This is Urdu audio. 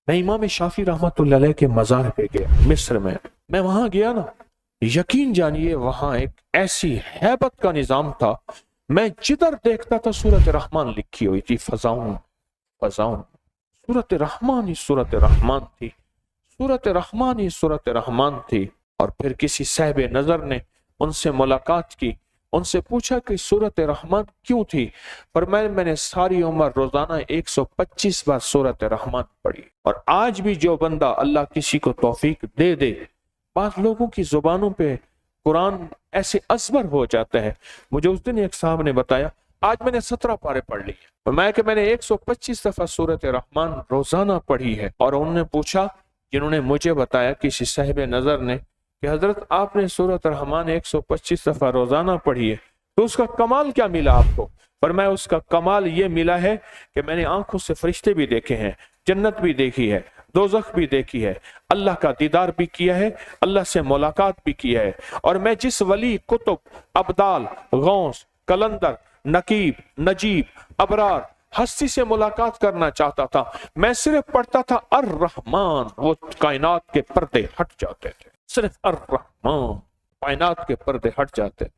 میں امام شافعی رحمۃ اللہ علیہ کے مزار پہ گیا مصر میں وہاں گیا نا، یقین جانیے وہاں ایک ایسی ہیبت کا نظام تھا، میں جدھر دیکھتا تھا سورۃ رحمان لکھی ہوئی تھی، فضاؤں سورۃ رحمان ہی سورۃ رحمان تھی، سورۃ رحمان ہی سورۃ رحمان تھی۔ اور پھر کسی صاحب نظر نے ان سے ملاقات کی، ان سے پوچھا کہ سورۃ رحمان کیوں تھی؟ فرمایا میں نے ساری عمر روزانہ 125 بار سورۃ رحمان پڑھی۔ اور آج بھی جو بندہ اللہ کسی کو توفیق دے دے، بعض لوگوں کی زبانوں پہ قرآن ایسے ازبر ہو جاتا ہے۔ مجھے اس دن ایک صاحب نے بتایا آج میں نے 17 پارے پڑھ لی ہیں، فرمایا کہ میں نے 125 دفعہ سورۃ رحمان روزانہ پڑھی ہے۔ اور انہوں نے پوچھا، جنہوں نے مجھے بتایا کسی صاحب نظر نے، کہ حضرت آپ نے سورۃ رحمان 125 دفعہ روزانہ پڑھی ہے، تو اس کا کمال کیا ملا آپ کو؟ فرمایا اس کا کمال یہ ملا ہے کہ میں نے آنکھوں سے فرشتے بھی دیکھے ہیں، جنت بھی دیکھی ہے، دوزخ بھی دیکھی ہے، اللہ کا دیدار بھی کیا ہے، اللہ سے ملاقات بھی کیا ہے۔ اور میں جس ولی، قطب، ابدال، غوث، کلندر، نقیب، نجیب، ابرار، ہستی سے ملاقات کرنا چاہتا تھا، میں صرف پڑھتا تھا الرحمن، وہ کائنات کے پردے ہٹ جاتے تھے، صرف الرحمن، کائنات کے پردے ہٹ جاتے تھے۔